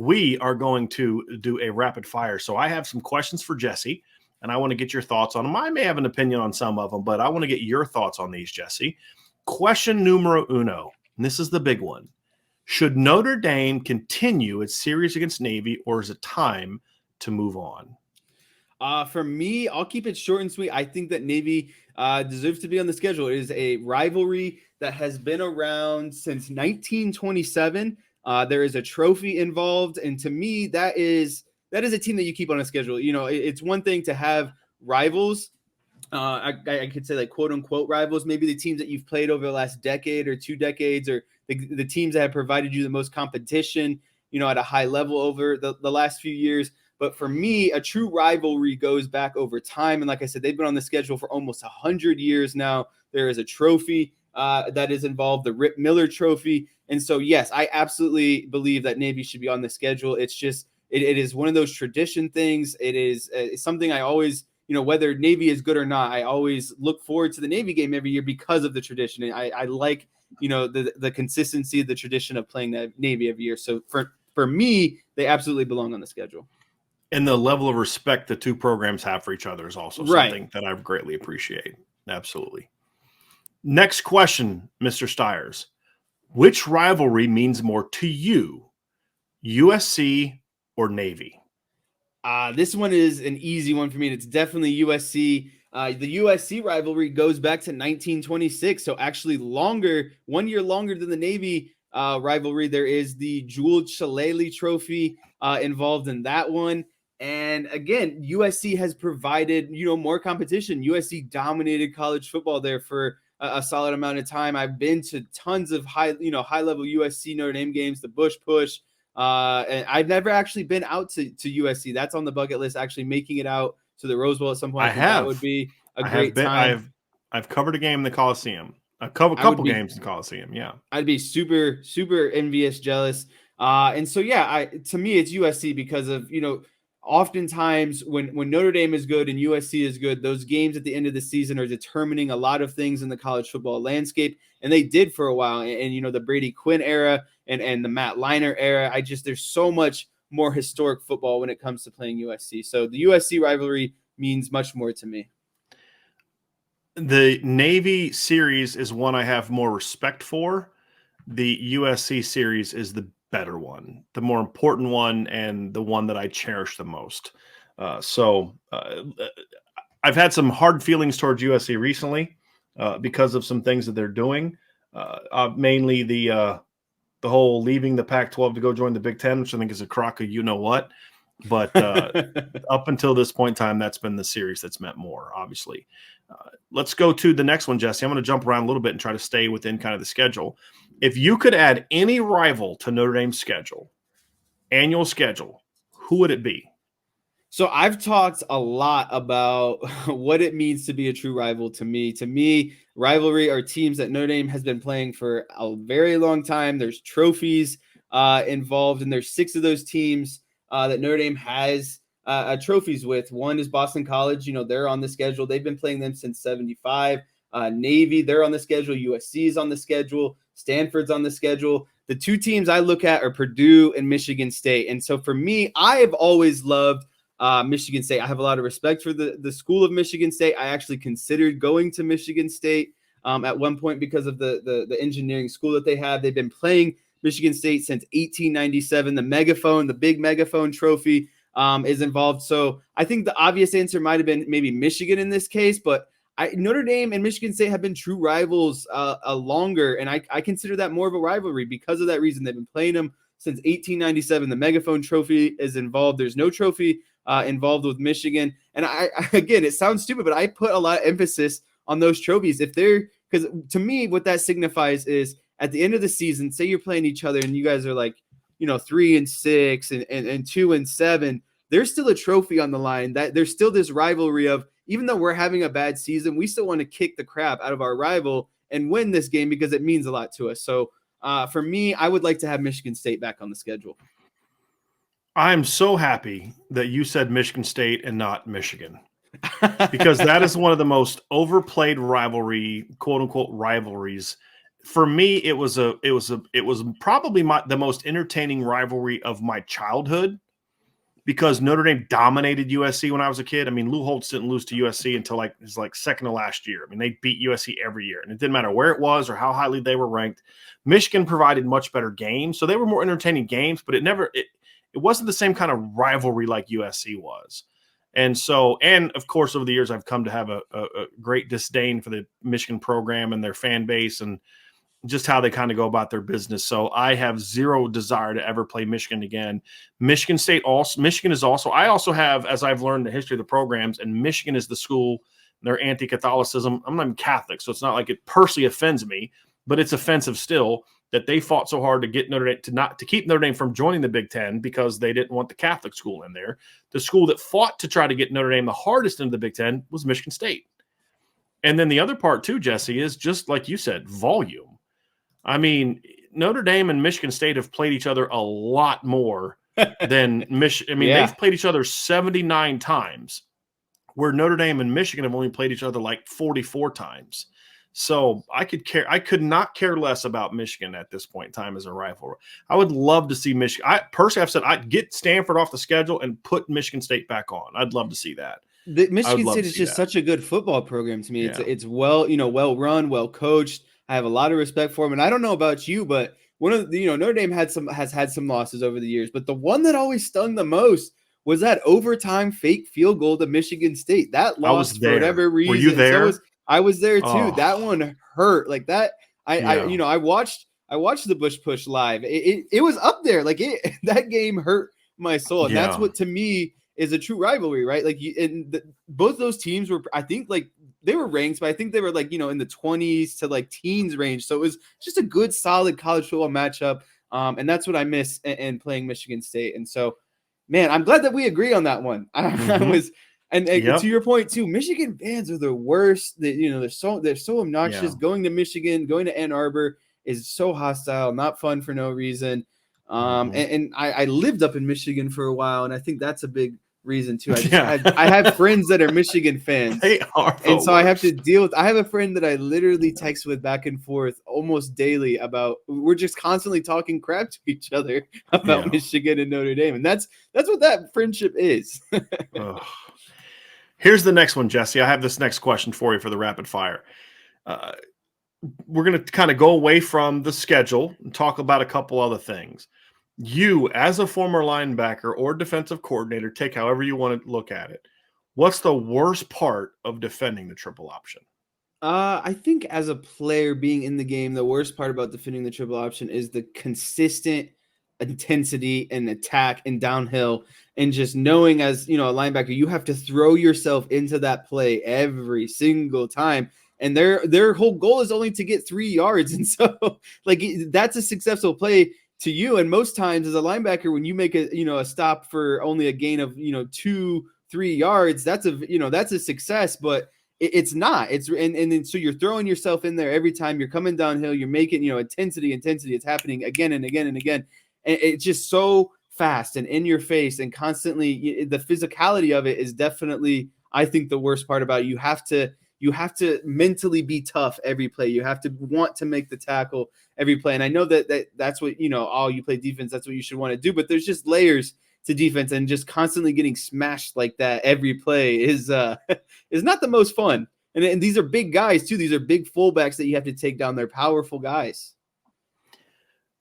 we are going to do a rapid fire. So I have some questions for Jesse, and I want to get your thoughts on them. I may have an opinion on some of them, but I want to get your thoughts on these, Jesse. Question numero uno, and this is the big one. Should Notre Dame continue its series against Navy, or is it time to move on? For me, I'll keep it short and sweet. I think that Navy deserves to be on the schedule. It is a rivalry that has been around since 1927. There is a trophy involved, and to me, that is a team that you keep on a schedule. You know, it's one thing to have rivals. I could say like quote unquote rivals, maybe the teams that you've played over the last decade or 2 decades, or the teams that have provided you the most competition, you know, at a high level over the last few years. But for me, a true rivalry goes back over time. And like I said, they've been on the schedule for almost 100 years now. There is a trophy that is involved, the Rip Miller Trophy. And so, yes, I absolutely believe that Navy should be on the schedule. It's just, it is one of those tradition things. It is something I always, you know, whether Navy is good or not, I always look forward to the Navy game every year because of the tradition. And I like, you know, the consistency, the tradition of playing the Navy every year. So for me, they absolutely belong on the schedule. And the level of respect the two programs have for each other is also something that I greatly appreciate. Absolutely. Next question, Mr. Stiers. Which rivalry means more to you, USC or Navy? This one is an easy one for me. It's definitely USC. The USC rivalry goes back to 1926, so actually longer, 1 year longer than the Navy rivalry. There is the Jules Shillelagh Trophy involved in that one. And again, USC has provided, you know, more competition. USC dominated college football there for a solid amount of time. I've been to tons of high level USC Notre Dame games, the Bush Push. And I've never actually been out to USC. That's on the bucket list, actually making it out to the Rose Bowl at some point. I think that would be a great time. I've covered a game in the Coliseum, a couple games in the Coliseum. Yeah. I'd be super, super envious, jealous. And so, yeah, to me, it's USC because of, you know, oftentimes when Notre Dame is good and USC is good, those games at the end of the season are determining a lot of things in the college football landscape. And they did for a while. And you know, the Brady Quinn era and the Matt Leinart era, there's so much more historic football when it comes to playing USC. So the USC rivalry means much more to me. The Navy series is one I have more respect for. The USC series is the better one, the more important one, and the one that I cherish the most. So I've had some hard feelings towards USC recently because of some things that they're doing, mainly the whole leaving the Pac-12 to go join the Big Ten, which I think is a crock of you-know-what. But up until this point in time, that's been the series that's meant more, obviously. Let's go to the next one, Jesse. I'm going to jump around a little bit and try to stay within kind of the schedule. If you could add any rival to Notre Dame's annual schedule, who would it be? So I've talked a lot about what it means to be a true rival to me. To me, rivalry are teams that Notre Dame has been playing for a very long time. There's trophies involved, and there's 6 of those teams that Notre Dame has trophies with. One is Boston College. You know, they're on the schedule. They've been playing them since 75. Navy, they're on the schedule. USC is on the schedule. Stanford's on the schedule. The 2 teams I look at are Purdue and Michigan State. And so for me, I have always loved Michigan State. I have a lot of respect for the school of Michigan State. I actually considered going to Michigan State at one point because of the engineering school that they have. They've been playing Michigan State since 1897. The big megaphone trophy is involved. So I think the obvious answer might have been maybe Michigan in this case, but Notre Dame and Michigan State have been true rivals longer, and I consider that more of a rivalry because of that reason. They've been playing them since 1897. The Megaphone Trophy is involved. There's no trophy involved with Michigan. And again, it sounds stupid, but I put a lot of emphasis on those trophies. Because to me, what that signifies is at the end of the season, say you're playing each other and you guys are like, 3-6 and 2-7, there's still a trophy on the line. That there's still this rivalry of, even though we're having a bad season, we still want to kick the crap out of our rival and win this game because it means a lot to us. So for me, I would like to have Michigan State back on the schedule. I'm so happy that you said Michigan State and not Michigan, because that is one of the most overplayed quote unquote rivalries for me, it was probably the most entertaining rivalry of my childhood because Notre Dame dominated USC when I was a kid. I mean, Lou Holtz didn't lose to USC until his second to last year. I mean, they beat USC every year, and it didn't matter where it was or how highly they were ranked. Michigan provided much better games, so they were more entertaining games, but it wasn't the same kind of rivalry like USC was. And of course, over the years, I've come to have a great disdain for the Michigan program and their fan base and just how they kind of go about their business. So I have zero desire to ever play Michigan again. Michigan is also, I also have, as I've learned the history of the programs, and Michigan is the school, their anti-Catholicism. I'm not even Catholic, so it's not like it personally offends me, but it's offensive still that they fought so hard to get Notre Dame to keep Notre Dame from joining the Big Ten because they didn't want the Catholic school in there. The school that fought to try to get Notre Dame the hardest into the Big Ten was Michigan State. And then the other part too, Jesse, is just like you said, volume. I mean, Notre Dame and Michigan State have played each other a lot more than Michigan. I mean, They've played each other 79 times, where Notre Dame and Michigan have only played each other like 44 times. So I could not care less about Michigan at this point in time as a rival. I would love to see Michigan. I've said I'd get Stanford off the schedule and put Michigan State back on. I'd love to see that. The Michigan State is just such a good football program to me. Yeah. It's well run, well coached. I have a lot of respect for him, and I don't know about you, but one of the, Notre Dame has had some losses over the years, but the one that always stung the most was that overtime fake field goal to Michigan State. That loss for whatever reason. Were you there? I was there too. Oh. That one hurt like that. I watched the Bush Push live. It was up there. Like that game hurt my soul, and that's what to me is a true rivalry, right? Like both those teams were, I think, like they were ranked, but I think they were like, in the 20s to like teens range. So it was just a good, solid college football matchup. And that's what I miss in playing Michigan State. And so, man, I'm glad that we agree on that one. Mm-hmm. To your point too, Michigan fans are the worst. They're so obnoxious. Yeah. Going to Michigan, going to Ann Arbor is so hostile, not fun for no reason. And I lived up in Michigan for a while, and I think that's a big reason too. I have friends that are Michigan fans. They are, and so I have to deal with. I have a friend that I literally text with back and forth almost daily about. We're just constantly talking crap to each other about Michigan and Notre Dame, and that's what that friendship is. Here's the next one, Jesse. I have this next question for you for the rapid fire. We're going to kind of go away from the schedule and talk about a couple other things. You, as a former linebacker or defensive coordinator, take however you want to look at it. What's the worst part of defending the triple option? I think as a player being in the game, the worst part about defending the triple option is the consistent intensity and attack and downhill, and just knowing as a linebacker, you have to throw yourself into that play every single time. And their whole goal is only to get 3 yards. And so like that's a successful play to you. And most times as a linebacker, when you make a stop for only a gain of 2-3 yards, that's a success, but it's not. And then so you're throwing yourself in there every time you're coming downhill, you're making intensity. It's happening again and again and again. And it's just so fast and in your face, and constantly the physicality of it is definitely, I think, the worst part about it. You have to mentally be tough every play. You have to want to make the tackle every play. And I know that's what, you play defense, that's what you should want to do. But there's just layers to defense, and just constantly getting smashed like that every play is not the most fun. And these are big guys too. These are big fullbacks that you have to take down. They're powerful guys.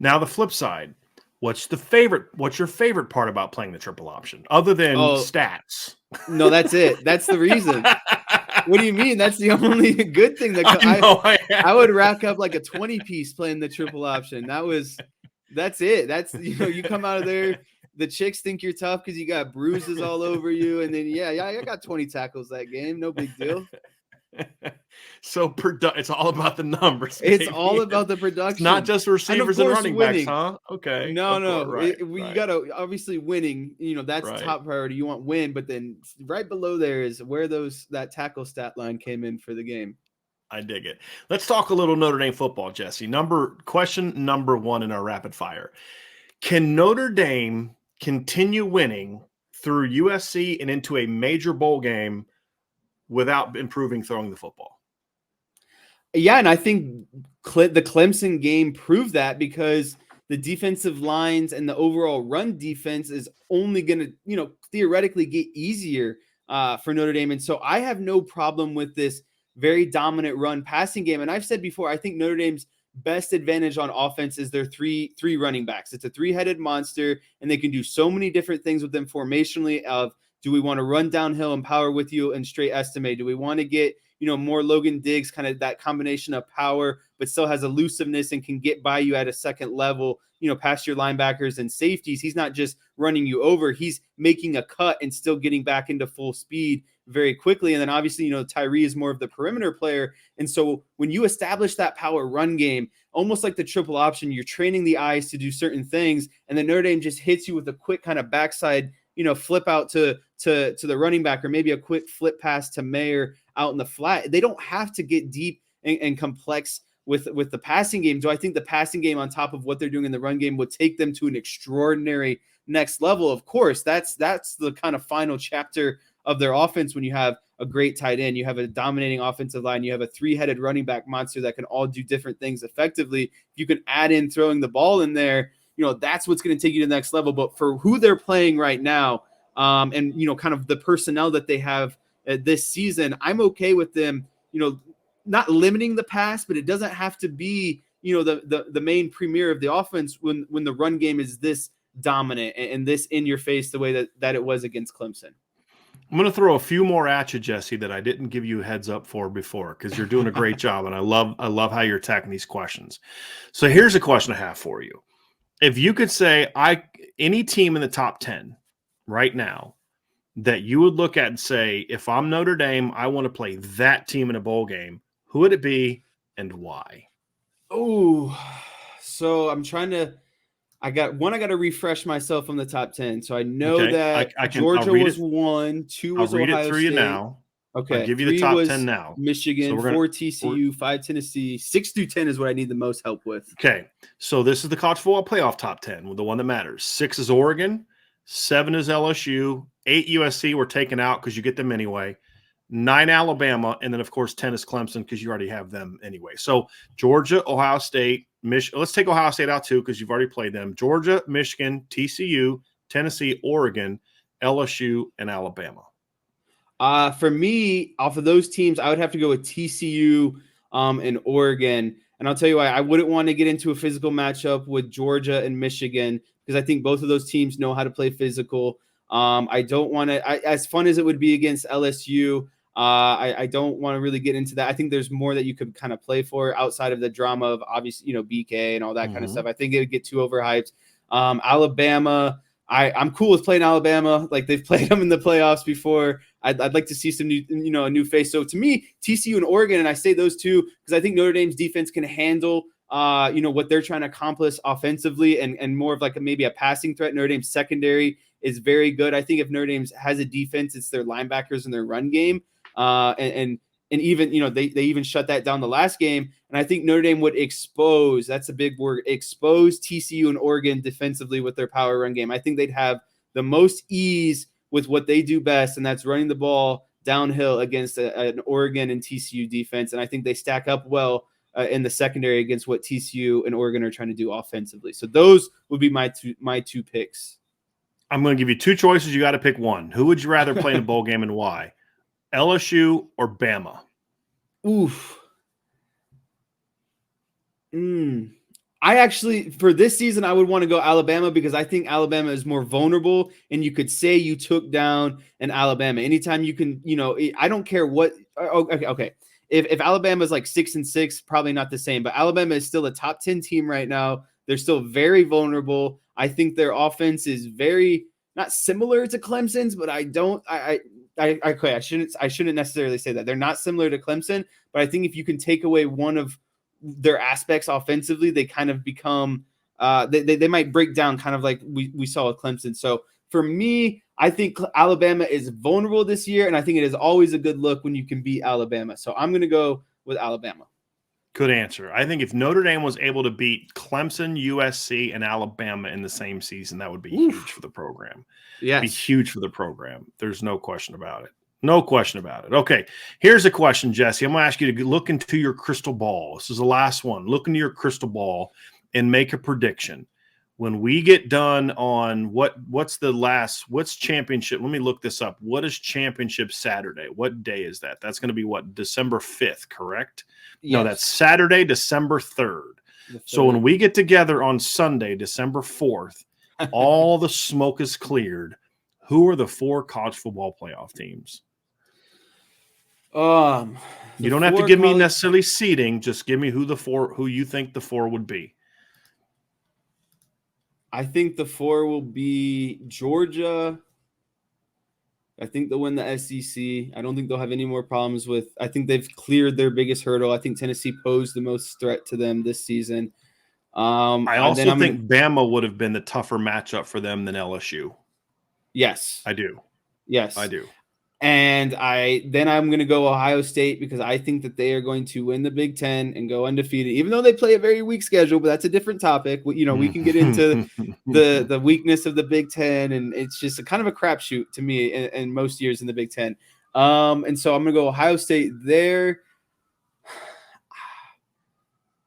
Now the flip side. What's your favorite part about playing the triple option other than stats? No, that's it. That's the reason. What do you mean? That's the only good thing that I would rack up like a 20-piece playing the triple option. That's it. That's you come out of there, the chicks think you're tough because you got bruises all over you, and then I got 20 tackles that game. No big deal. So it's all about the numbers. It's all about the production. It's not just receivers and running winning. Backs, huh? Okay. No. Right. You got to obviously winning. That's top priority. You want win, but then right below there is where that tackle stat line came in for the game. I dig it. Let's talk a little Notre Dame football, Jesse. Question number 1 in our rapid fire: can Notre Dame continue winning through USC and into a major bowl game without improving throwing the football? Yeah, and I think the Clemson game proved that because the defensive lines and the overall run defense is only going to, theoretically get easier for Notre Dame. And so I have no problem with this very dominant run passing game. And I've said before, I think Notre Dame's best advantage on offense is their three running backs. It's a three-headed monster, and they can do so many different things with them formationally of, do we want to run downhill and power with you and straight estimate? Do we want to get more Logan Diggs, kind of that combination of power, but still has elusiveness and can get by you at a second level, past your linebackers and safeties. He's not just running you over. He's making a cut and still getting back into full speed very quickly. And then obviously, Tyree is more of the perimeter player. And so when you establish that power run game, almost like the triple option, you're training the eyes to do certain things. And then Notre Dame just hits you with a quick kind of backside, flip out to the running back, or maybe a quick flip pass to Mayer out in the flat. They don't have to get deep and complex with the passing game. Do I think the passing game on top of what they're doing in the run game would take them to an extraordinary next level? Of course, that's the kind of final chapter of their offense. When you have a great tight end, you have a dominating offensive line, you have a three-headed running back monster that can all do different things effectively. If you can add in throwing the ball in there, that's what's going to take you to the next level. But for who they're playing right now, and kind of the personnel that they have this season, I'm okay with them, not limiting the pass, but it doesn't have to be, the main premier of the offense when the run game is this dominant and this in your face the way that it was against Clemson. I'm going to throw a few more at you, Jesse, that I didn't give you a heads up for before, because you're doing a great job, and I love how you're attacking these questions. So here's a question I have for you. If you could say any team in the top 10 right now that you would look at and say, if I'm Notre Dame, I want to play that team in a bowl game, who would it be and why? Oh, so I got to refresh myself on the top 10. So I know that Georgia was 1, 2 was Ohio State. I'll read it through you now. Okay. I'll give you the top 10 now. Michigan, 4 TCU, 5 Tennessee, 6 through 10 is what I need the most help with. Okay. So this is the college football playoff top 10, the one that matters. 6 is Oregon, 7 is LSU, 8 USC were taken out because you get them anyway, 9 Alabama, and then, of course, 10 is Clemson because you already have them anyway. So Georgia, Ohio State, Michigan. Let's take Ohio State out too because you've already played them. Georgia, Michigan, TCU, Tennessee, Oregon, LSU, and Alabama. For me, off of those teams, I would have to go with TCU and Oregon. And I'll tell you why. I wouldn't want to get into a physical matchup with Georgia and Michigan because I think both of those teams know how to play physical. I don't want to, as fun as it would be against LSU, I don't want to really get into that. I think there's more that you could kind of play for outside of the drama of obviously, BK and all that kind of stuff. I think it would get too overhyped. Alabama, I'm cool with playing Alabama. Like they've played them in the playoffs before. I'd like to see some new, a new face. So to me, TCU and Oregon, and I say those two because I think Notre Dame's defense can handle, what they're trying to accomplish offensively and more of like maybe a passing threat. Notre Dame's secondary is very good. I think if Notre Dame has a defense, it's their linebackers and their run game. And even, they even shut that down the last game. And I think Notre Dame would expose, that's a big word, expose TCU and Oregon defensively with their power run game. I think they'd have the most ease with what they do best, and that's running the ball downhill against an Oregon and TCU defense. And I think they stack up well in the secondary against what TCU and Oregon are trying to do offensively. So those would be my two picks. I'm going to give you two choices. You got to pick one. Who would you rather play in a bowl game and why? LSU or Bama? Oof. I actually, for this season, I would want to go Alabama because I think Alabama is more vulnerable, and you could say you took down an Alabama. Anytime you can, I don't care what. Okay. If Alabama is like 6-6, probably not the same, but Alabama is still a top 10 team right now. They're still very vulnerable. I think their offense is very not similar to Clemson's, but I shouldn't necessarily say that. They're not similar to Clemson, but I think if you can take away one of their aspects offensively, they kind of become they might break down kind of like we saw with Clemson. So for me, I think Alabama is vulnerable this year, and I think it is always a good look when you can beat Alabama. So I'm going to go with Alabama. Good answer. I think if Notre Dame was able to beat Clemson, USC, and Alabama in the same season, that would be huge for the program. Yeah, be huge for the program. There's no question about it. No question about it. Okay, here's a question, Jesse. I'm going to ask you to look into your crystal ball. This is the last one. Look into your crystal ball and make a prediction. When we get done on what's championship? Let me look this up. What is championship Saturday? What day is that? That's going to be what? December 5th, correct? Yes. No, that's Saturday, December 3rd. So when we get together on Sunday, December 4th, all the smoke is cleared. Who are the 4 college football playoff teams? You don't have to give me necessarily seeding. Just give me who you think the 4 would be. I think the 4 will be Georgia. I think they'll win the SEC. I don't think they'll have any more problems with. I think they've cleared their biggest hurdle. I think Tennessee posed the most threat to them this season. I also think Bama would have been the tougher matchup for them than LSU. Yes, I do. Yes, I do. And I'm going to go Ohio State because I think that they are going to win the Big Ten and go undefeated, even though they play a very weak schedule. But that's a different topic. We can get into the weakness of the Big Ten, and it's just a kind of a crapshoot to me in most years in the Big Ten. And so I'm going to go Ohio State there.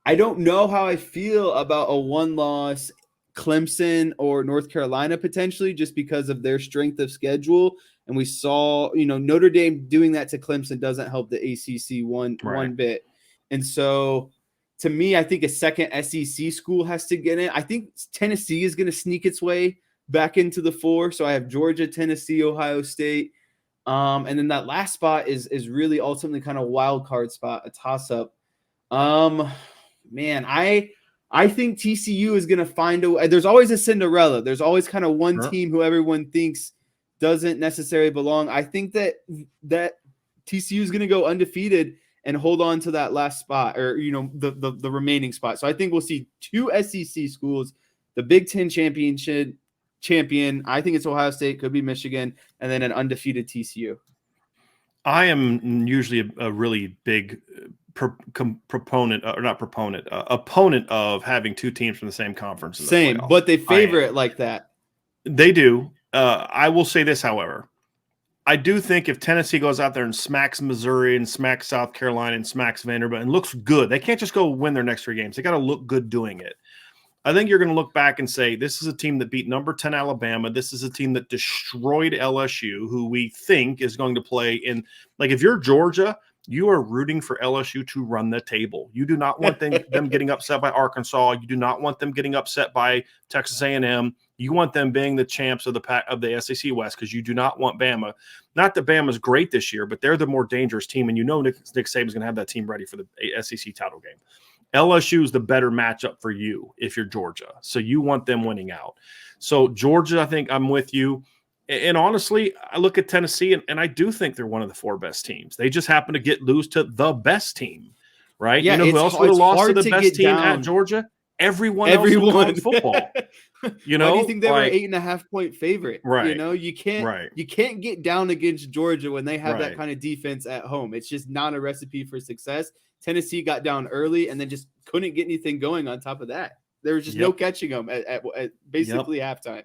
I don't know how I feel about a one-loss Clemson or North Carolina potentially, just because of their strength of schedule. And we saw, Notre Dame doing that to Clemson doesn't help the ACC one bit. And so, to me, I think a second SEC school has to get in. I think Tennessee is going to sneak its way back into the 4. So I have Georgia, Tennessee, Ohio State. And then that last spot is really ultimately kind of a wild card spot, a toss-up. Man, I think TCU is going to find a way. There's always a Cinderella. There's always kind of one team who everyone thinks doesn't necessarily belong. I think that TCU is going to go undefeated and hold on to that last spot, or the remaining spot. So I think we'll see 2 SEC schools, the Big Ten champion. I think it's Ohio State, could be Michigan, and then an undefeated TCU. I am usually a really big opponent of having 2 teams from the same conference. Same, but they favor it like that. They do. I will say this, however. I do think if Tennessee goes out there and smacks Missouri and smacks South Carolina and smacks Vanderbilt and looks good, they can't just go win their next 3 games. They got to look good doing it. I think you're going to look back and say, this is a team that beat number 10 Alabama. This is a team that destroyed LSU, who we think is going to play in. Like, if you're Georgia, you are rooting for LSU to run the table. You do not want them getting upset by Arkansas. You do not want them getting upset by Texas A&M. You want them being the champs of the SEC West, because you do not want Bama. Not that Bama's great this year, but they're the more dangerous team, and Nick Saban's going to have that team ready for the SEC title game. LSU is the better matchup for you if you're Georgia. So you want them winning out. So Georgia, I think I'm with you. And honestly, I look at Tennessee, and I do think they're one of the 4 best teams. They just happen to lose to the best team, right? Yeah, who else would have lost to the best team at Georgia? Everyone else in college football. Why do you think they were 8.5-point favorite? Right. You can't get down against Georgia when they have that kind of defense at home. It's just not a recipe for success. Tennessee got down early and then just couldn't get anything going on top of that. There was just no catching them at basically halftime.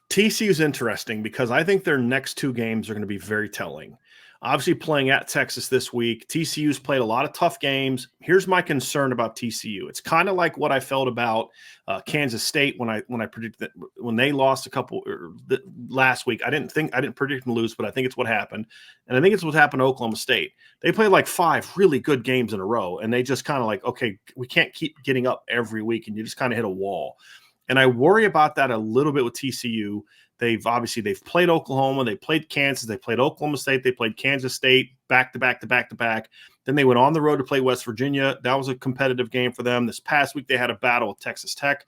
TCU is interesting because I think their next 2 games are going to be very telling. Obviously, playing at Texas this week, TCU's played a lot of tough games. Here's my concern about TCU. It's kind of like what I felt about Kansas State when I predicted that when they lost last week. I didn't predict them to lose, but I think it's what happened, and I think it's what happened to Oklahoma State. They played like 5 really good games in a row, and they just kind of like, okay, we can't keep getting up every week, and you just kind of hit a wall. And I worry about that a little bit with TCU. They've played Oklahoma, they played Kansas, they played Oklahoma State, they played Kansas State back to back. Then they went on the road to play West Virginia. That was a competitive game for them. This past week they had a battle with Texas Tech.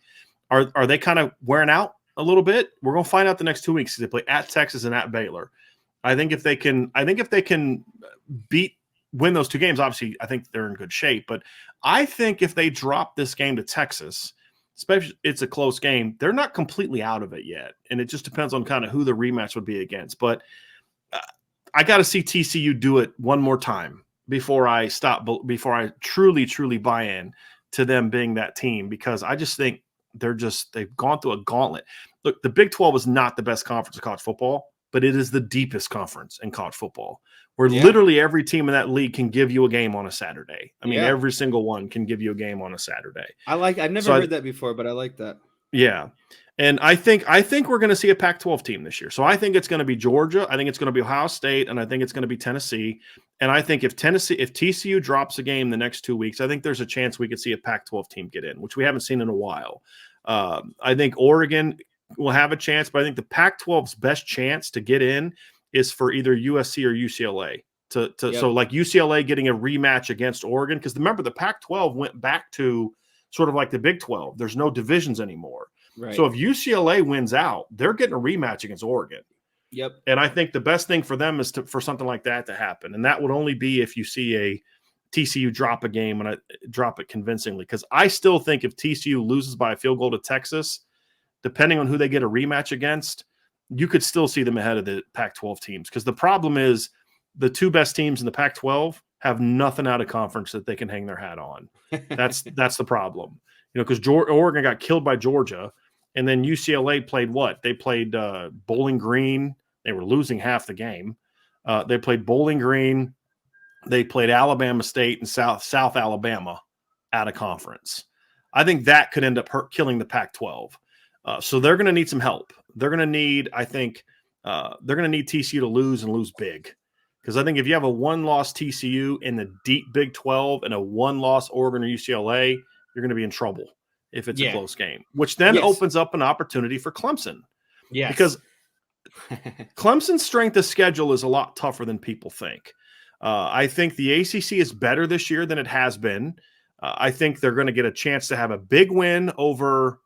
Are they kind of wearing out a little bit? We're going to find out the next 2 weeks. They play at Texas and at Baylor. I think if they can win those 2 games, obviously I think they're in good shape. But I think if they drop this game to Texas, especially it's a close game, they're not completely out of it yet. And it just depends on kind of who the rematch would be against. But I got to see TCU do it one more time before I truly buy in to them being that team, because I just think they've gone through a gauntlet. Look, the Big 12 is not the best conference of college football, but it is the deepest conference in college football, where Yeah. literally every team in that league can give you a game on a Saturday. I mean, Yeah. every single one can give you a game on a Saturday. I've never heard that before, but I like that. Yeah. And I think we're going to see a Pac-12 team this year. So I think it's going to be Georgia. I think it's going to be Ohio State, and I think it's going to be Tennessee. And I think if TCU drops a game the next 2 weeks, I think there's a chance we could see a Pac-12 team get in, which we haven't seen in a while. I think Oregon will have a chance, but I think the Pac-12's best chance to get in is for either USC or UCLA. So like UCLA getting a rematch against Oregon, because remember the Pac-12 went back to sort of like the Big 12. There's no divisions anymore. Right. So if UCLA wins out, they're getting a rematch against Oregon. Yep. And I think the best thing for them is for something like that to happen. And that would only be if you see a TCU drop a game and drop it convincingly. Because I still think if TCU loses by a field goal to Texas, depending on who they get a rematch against, you could still see them ahead of the Pac-12 teams. Because the problem is the two best teams in the Pac-12 have nothing out of conference that they can hang their hat on. That's the problem. Because Oregon got killed by Georgia, and then UCLA played what? They played Bowling Green. They were losing half the game. They played Bowling Green. They played Alabama State and South Alabama out of conference. I think that could end up killing the Pac-12. So they're going to need some help. They're going to need, I think, they're going to need TCU to lose and lose big. Because I think if you have a one-loss TCU in the deep Big 12 and a one-loss Oregon or UCLA, you're going to be in trouble if it's a close game, which then opens up an opportunity for Clemson. Yes. Because Clemson's strength of schedule is a lot tougher than people think. I think the ACC is better this year than it has been. I think they're going to get a chance to have a big win over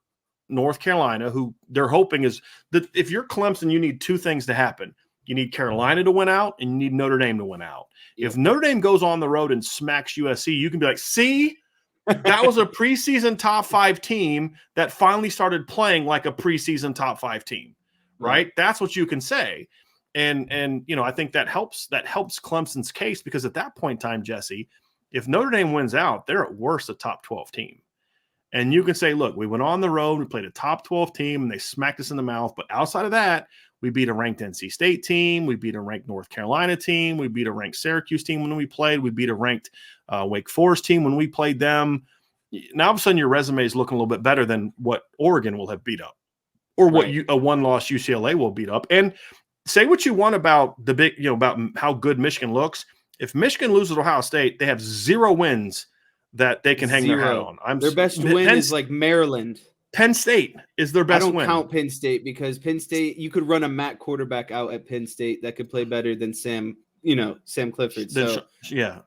North Carolina, who they're hoping is that if you're Clemson, you need two things to happen. You need Carolina to win out, and you need Notre Dame to win out. Yep. If Notre Dame goes on the road and smacks USC, you can be like, see, that was a preseason top 5 team that finally started playing like a preseason top 5 team, right? That's what you can say. And I think that helps Clemson's case, because at that point in time, Jesse, if Notre Dame wins out, they're at worst a top 12 team. And you can say, look, we went on the road, we played a top 12 team, and they smacked us in the mouth. But outside of that, we beat a ranked NC State team. We beat a ranked North Carolina team. We beat a ranked Syracuse team when we played. We beat a ranked Wake Forest team when we played them. Now, all of a sudden, your resume is looking a little bit better than what Oregon will have beat up, or what a one-loss UCLA will beat up. And say what you want about about how good Michigan looks. If Michigan loses Ohio State, they have 0 wins that they can hang their hat on. Their best win is like Maryland. Penn State is their best win. I don't count Penn State, because Penn State, you could run a MAC quarterback out at Penn State that could play better than Sam Clifford. So yes,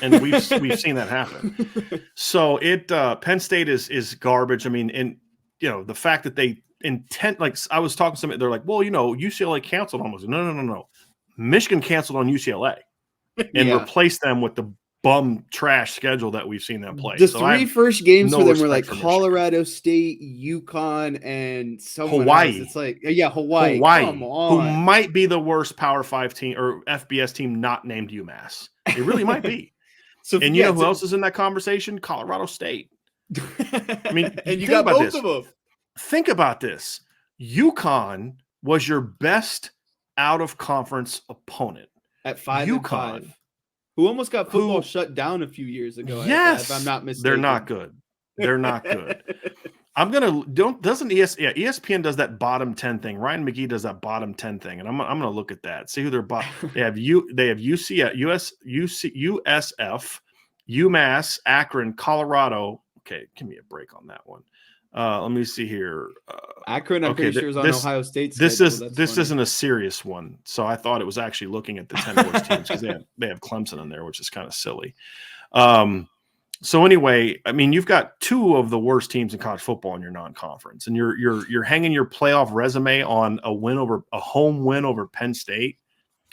and we've seen that happen. So Penn State is garbage. I mean, and the fact that they like I was talking to somebody, they're like, well, UCLA canceled almost. No. Michigan canceled on UCLA and replaced them with the bum trash schedule that we've seen them play. The 3 first games for them were like Colorado State, UConn, and Hawaii. Else. It's like, Hawaii. Come on. Who might be the worst Power 5 team or FBS team not named UMass. It really might be. And who else is in that conversation? Colorado State. I mean, and you got both of them. Think about this. UConn was your best out-of-conference opponent. At 5-5. Who almost got football shut down a few years ago. Yes. If I'm not mistaken. They're not good. They're not good. ESPN does that bottom 10 thing. Ryan McGee does that bottom 10 thing. And I'm going to look at that. See who they're they have USF, UMass, Akron, Colorado. Okay, give me a break on that one. Let me see here. Akron, I'm pretty sure is on Ohio State's This isn't a serious one, so I thought it was actually looking at the 10 worst teams, because they have Clemson in there, which is kind of silly. So anyway, I mean, you've got 2 of the worst teams in college football in your non-conference, and you're hanging your playoff resume on a home win over Penn State.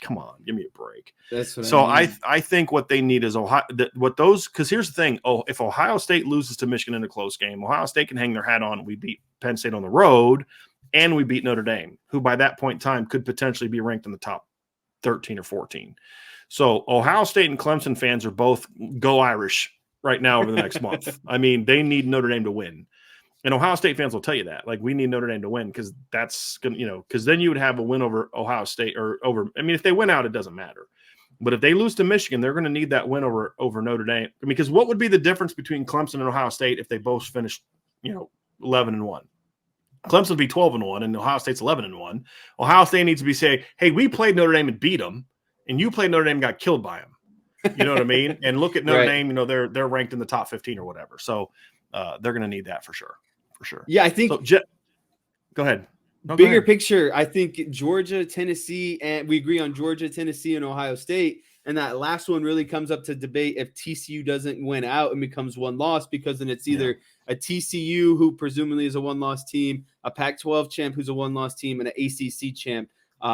Come on, give me a break. That's what so I mean. I think what they need is because here's the thing. If Ohio State loses to Michigan in a close game, Ohio State can hang their hat on. We beat Penn State on the road, and we beat Notre Dame, who by that point in time could potentially be ranked in the top 13 or 14. So Ohio State and Clemson fans are both go Irish right now over the next month. I mean, they need Notre Dame to win. And Ohio State fans will tell you that. Like, we need Notre Dame to win because that's going to, because then you would have a win over Ohio State or over. I mean, if they win out, it doesn't matter. But if they lose to Michigan, they're going to need that win over Notre Dame. Because what would be the difference between Clemson and Ohio State if they both finished, 11-1? Clemson would be 12-1, and Ohio State's 11-1. Ohio State needs to be saying, "Hey, we played Notre Dame and beat them, and you played Notre Dame and got killed by them." You know what I mean? And look at Notre Right. Dame. They're ranked in the top 15 or whatever. So they're going to need that for sure. Yeah, I think. So, go ahead. No, bigger picture, I think Georgia, Tennessee, and we agree on Georgia, Tennessee, and Ohio State. And that last one really comes up to debate if TCU doesn't win out and becomes one loss, because then it's either a TCU, who presumably is a one-loss team, a Pac-12 champ who's a one-loss team, and an ACC champ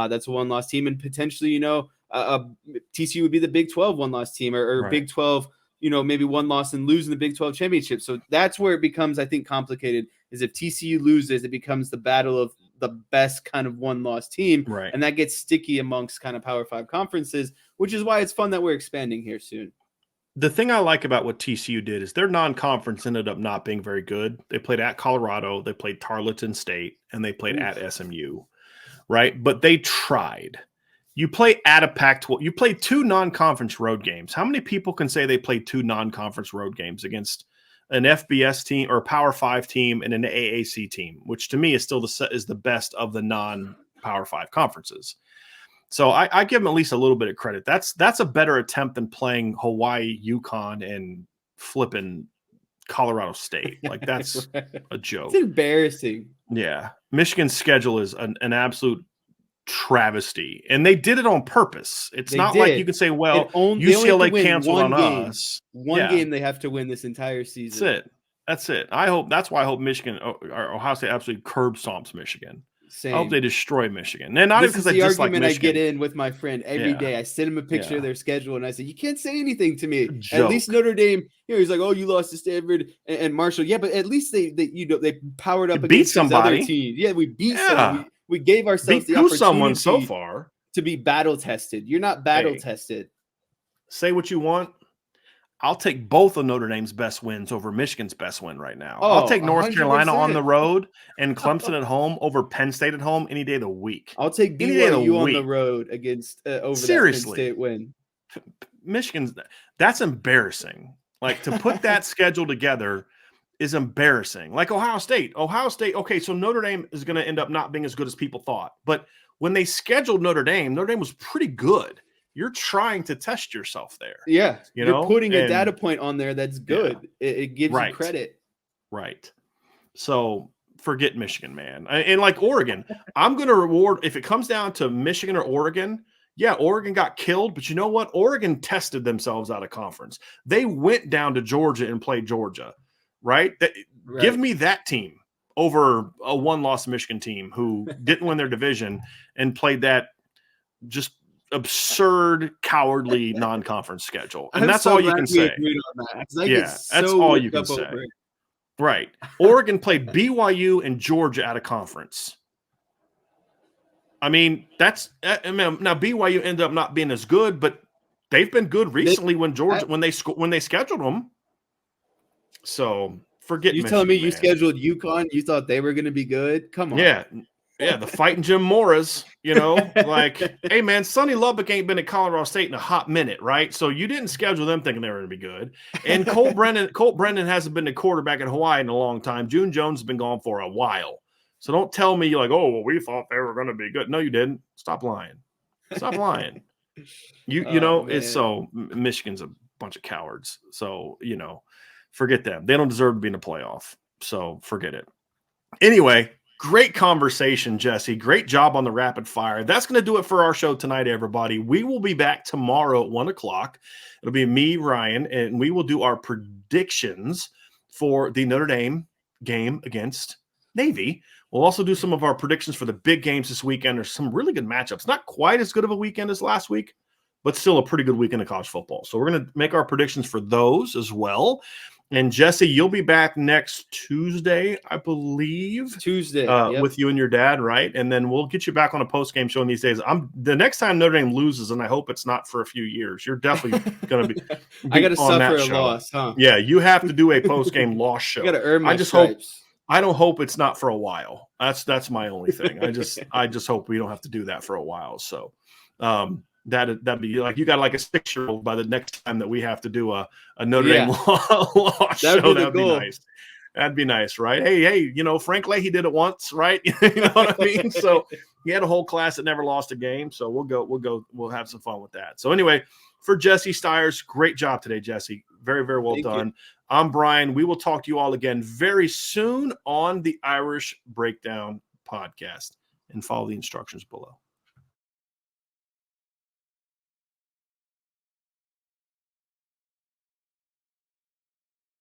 that's a one-loss team. And potentially, TCU would be the Big 12 one-loss team, or Right. Big 12, maybe one loss and losing the Big 12 championship. So that's where it becomes, I think, complicated, is if TCU loses, it becomes the battle of the best kind of one-loss team. Right. And that gets sticky amongst kind of Power 5 conferences, which is why it's fun that we're expanding here soon. The thing I like about what TCU did is their non-conference ended up not being very good. They played at Colorado, they played Tarleton State, and they played at SMU, right? But they tried. You play at a Pac-12. You play 2 non-conference road games. How many people can say they played 2 non-conference road games against an FBS team or a Power 5 team and an AAC team, which to me is still the best of the non-Power 5 conferences? So I give them at least a little bit of credit. That's a better attempt than playing Hawaii, UConn, and flipping Colorado State. Like, that's a joke. It's embarrassing. Yeah. Michigan's schedule is an absolute travesty, and they did it on purpose. It's not like you can say, well, UCLA canceled on us. One game they have to win this entire season. That's it. That's why I hope Michigan or Ohio State absolutely curb stomps Michigan. Same. I hope they destroy Michigan. And not this because is the I dislike argument Michigan. I get in with my friend every day. I send him a picture of their schedule, and I say, "You can't say anything to me." At least Notre Dame, he's like, "Oh, you lost to Stanford and Marshall." Yeah, but at least they powered up against somebody. Other teams. Yeah, we beat someone. We gave ourselves the opportunity someone so far to be battle tested. You're not battle tested. Say what you want. I'll take both of Notre Dame's best wins over Michigan's best win right now. Oh, I'll take North 100%. Carolina on the road and Clemson at home over Penn State at home any day of the week. I'll take BYU on the road against over that Penn State win. Michigan's that's embarrassing. Like, to put that schedule together is embarrassing. Like Ohio State. Okay, so Notre Dame is going to end up not being as good as people thought. But when they scheduled Notre Dame was pretty good. You're trying to test yourself there. Yeah. You're putting a data point on there that's good. Yeah. It gives you credit. Right. So forget Michigan, man. And like Oregon, I'm going to reward, if it comes down to Michigan or Oregon, Oregon got killed, but you know what? Oregon tested themselves out of conference. They went down to Georgia and played Georgia, right? Give me that team over a one-loss Michigan team who didn't win their division and played that just absurd, cowardly non-conference schedule. And that's all you can say. That's all you can say. Right. Oregon played BYU and Georgia out of conference. I mean, now BYU ended up not being as good, but they've been good recently when they scheduled them. So forget you Michigan, telling me man. You scheduled UConn, you thought they were going to be good? Come on. Yeah, the fighting Jim Moras, like, hey, man, Sonny Lubbock ain't been at Colorado State in a hot minute, right? So you didn't schedule them thinking they were going to be good. And Colt Brennan hasn't been the quarterback in Hawaii in a long time. June Jones has been gone for a while. So don't tell me you're like, oh, well, we thought they were going to be good. No, you didn't. Stop lying. It's so Michigan's a bunch of cowards. So, forget them. They don't deserve to be in the playoff. So forget it. Anyway, great conversation, Jesse. Great job on the rapid fire. That's going to do it for our show tonight, everybody. We will be back tomorrow at 1:00. It'll be me, Ryan, and we will do our predictions for the Notre Dame game against Navy. We'll also do some of our predictions for the big games this weekend. There's some really good matchups. Not quite as good of a weekend as last week, but still a pretty good weekend of college football. So we're going to make our predictions for those as well. And Jesse, you'll be back next Tuesday, I believe. With you and your dad, right? And then we'll get you back on a post-game show in these days. The next time Notre Dame loses, and I hope it's not for a few years, you're definitely going to be I got to on suffer that a show. loss, huh? Yeah, you have to do a post-game loss show. I got to earn my stripes. I don't hope it's not for a while. That's my only thing. I just hope we don't have to do that for a while. So that'd be like you got like a 6-year-old by the next time that we have to do a Notre Dame law show. That'd be nice. That'd be nice, right? Hey, Frank Leahy did it once, right? You know what I mean? So he had a whole class that never lost a game. So we'll have some fun with that. So anyway, for Jesse Stiers, great job today, Jesse. Very, very well done. You. I'm Brian. We will talk to you all again very soon on the Irish Breakdown podcast, and follow the instructions below.